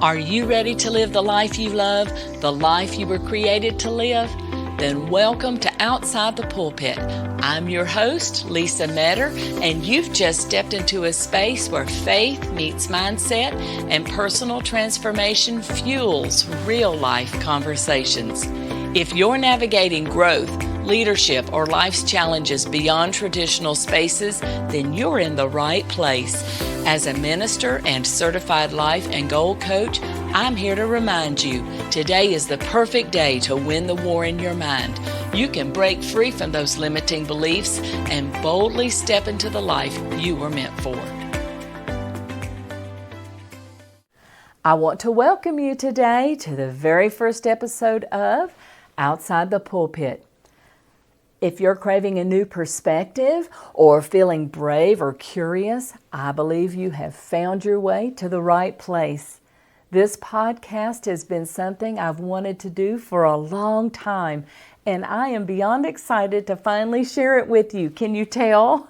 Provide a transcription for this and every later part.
Are you ready to live the life you love, the life you were created to live? Then welcome to Outside the Pulpit. I'm your host, Lisa Meador, and you've just stepped into a space where faith meets mindset and personal transformation fuels real-life conversations. If you're navigating growth, leadership, or life's challenges beyond traditional spaces, then you're in the right place. As a minister and certified life and goal coach, I'm here to remind you, today is the perfect day to win the war in your mind. You can break free from those limiting beliefs and boldly step into the life you were meant for. I want to welcome you today to the very first episode of Outside the Pulpit. If you're craving a new perspective or feeling brave or curious, I believe you have found your way to the right place. This podcast has been something I've wanted to do for a long time, and I am beyond excited to finally share it with you. Can you tell?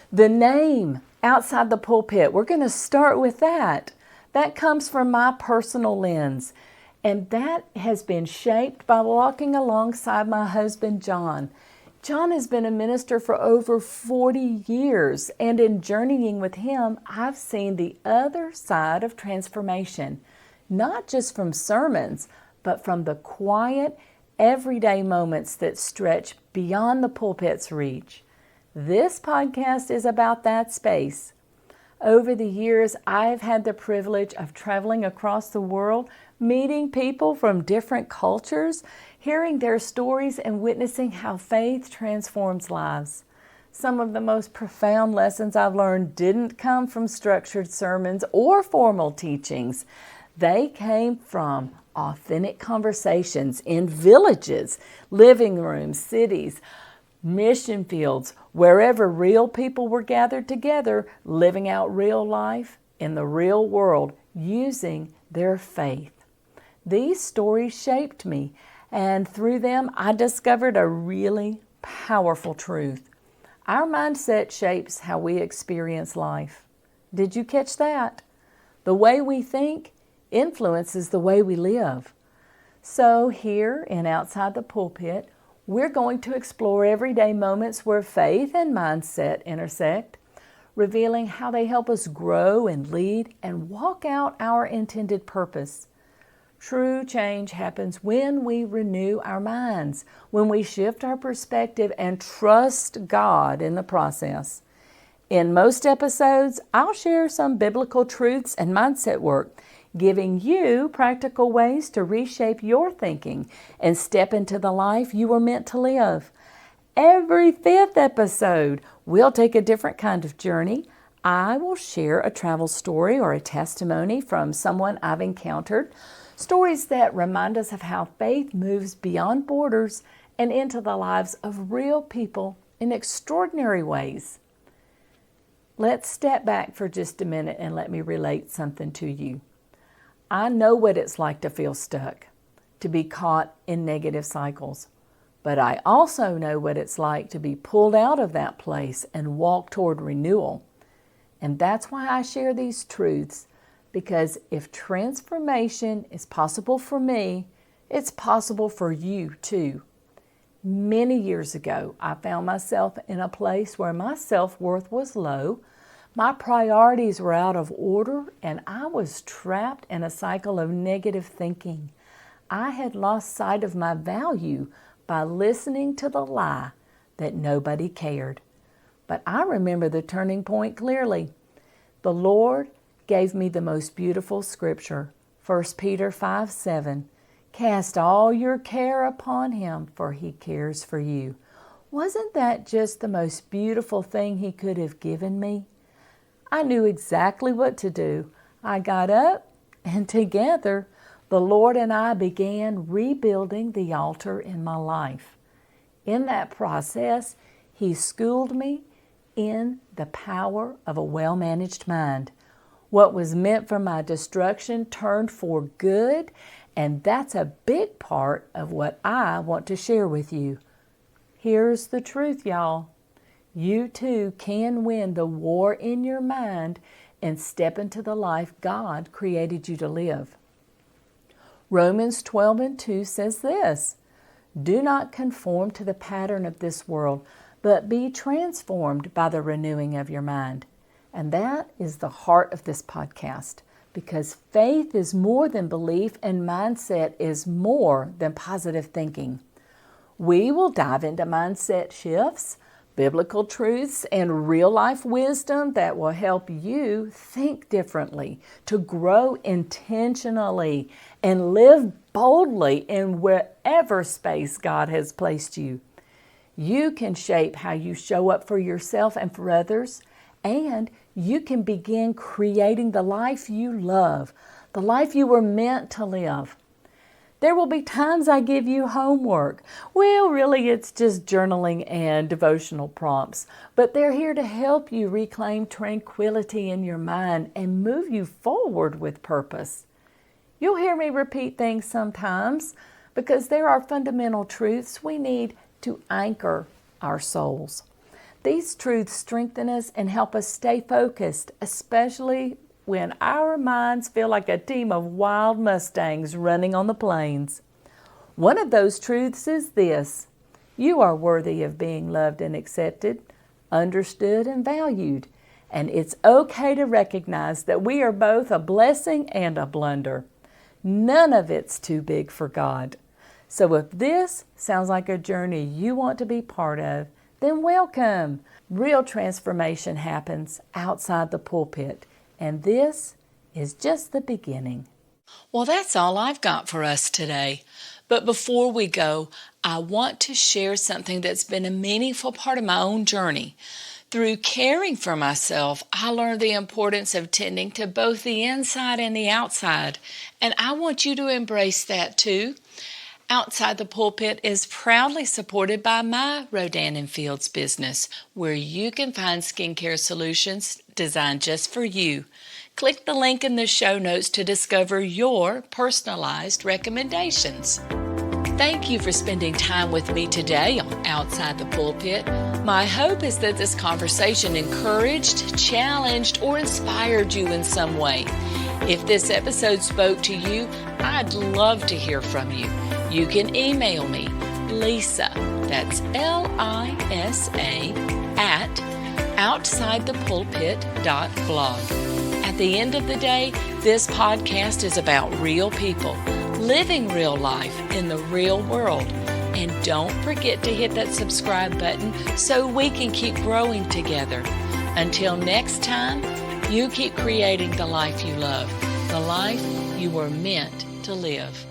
The name, Outside the Pulpit, we're going to start with that. That comes from my personal lens, and that has been shaped by walking alongside my husband, John. John has been a minister for over 40 years, and in journeying with him, I've seen the other side of transformation, not just from sermons, but from the quiet, everyday moments that stretch beyond the pulpit's reach. This podcast is about that space. Over the years, I've had the privilege of traveling across the world, meeting people from different cultures, hearing their stories and witnessing how faith transforms lives. Some of the most profound lessons I've learned didn't come from structured sermons or formal teachings. They came from authentic conversations in villages, living rooms, cities, mission fields, wherever real people were gathered together, living out real life in the real world, using their faith. These stories shaped me, and through them, I discovered a really powerful truth. Our mindset shapes how we experience life. Did you catch that? The way we think influences the way we live. So here in Outside the Pulpit, we're going to explore everyday moments where faith and mindset intersect, revealing how they help us grow and lead and walk out our intended purpose. True change happens when we renew our minds, when we shift our perspective and trust God in the process. In most episodes, I'll share some biblical truths and mindset work, giving you practical ways to reshape your thinking and step into the life you were meant to live. Every fifth episode, we'll take a different kind of journey. I will share a travel story or a testimony from someone I've encountered, stories that remind us of how faith moves beyond borders and into the lives of real people in extraordinary ways. Let's step back for just a minute and let me relate something to you. I know what it's like to feel stuck, to be caught in negative cycles, but I also know what it's like to be pulled out of that place and walk toward renewal. And that's why I share these truths, because if transformation is possible for me, it's possible for you too. Many years ago, I found myself in a place where my self-worth was low, my priorities were out of order, and I was trapped in a cycle of negative thinking. I had lost sight of my value by listening to the lie that nobody cared. But I remember the turning point clearly. The Lord gave me the most beautiful scripture, 1 Peter 5:7. Cast all your care upon Him, for He cares for you. Wasn't that just the most beautiful thing He could have given me? I knew exactly what to do. I got up, and together, the Lord and I began rebuilding the altar in my life. In that process, He schooled me in the power of a well-managed mind. What was meant for my destruction turned for good, and that's a big part of what I want to share with you. Here's the truth, y'all. You too can win the war in your mind and step into the life God created you to live. Romans 12:2 says this, "Do not conform to the pattern of this world, but be transformed by the renewing of your mind." And that is the heart of this podcast, because faith is more than belief and mindset is more than positive thinking. We will dive into mindset shifts, biblical truths, and real-life wisdom that will help you think differently, to grow intentionally, and live boldly in wherever space God has placed you. You can shape how you show up for yourself and for others, and you can begin creating the life you love, the life you were meant to live. There will be times I give you homework. Well, really, it's just journaling and devotional prompts, but they're here to help you reclaim tranquility in your mind and move you forward with purpose. You'll hear me repeat things sometimes because there are fundamental truths we need to anchor our souls. These truths strengthen us and help us stay focused, especially when our minds feel like a team of wild Mustangs running on the plains. One of those truths is this: you are worthy of being loved and accepted, understood and valued, and it's okay to recognize that we are both a blessing and a blunder. None of it's too big for God. So if this sounds like a journey you want to be part of, then welcome. Real transformation happens outside the pulpit, and this is just the beginning. Well, that's all I've got for us today. But before we go, I want to share something that's been a meaningful part of my own journey. Through caring for myself, I learned the importance of tending to both the inside and the outside, and I want you to embrace that too. Outside the Pulpit is proudly supported by my Rodan & Fields business, where you can find skincare solutions designed just for you. Click the link in the show notes to discover your personalized recommendations. Thank you for spending time with me today on Outside the Pulpit. My hope is that this conversation encouraged, challenged, or inspired you in some way. If this episode spoke to you, I'd love to hear from you. You can email me, Lisa, that's Lisa, at outsidethepulpit.blog. At the end of the day, this podcast is about real people, living real life in the real world. And don't forget to hit that subscribe button so we can keep growing together. Until next time, you keep creating the life you love, the life you were meant to live.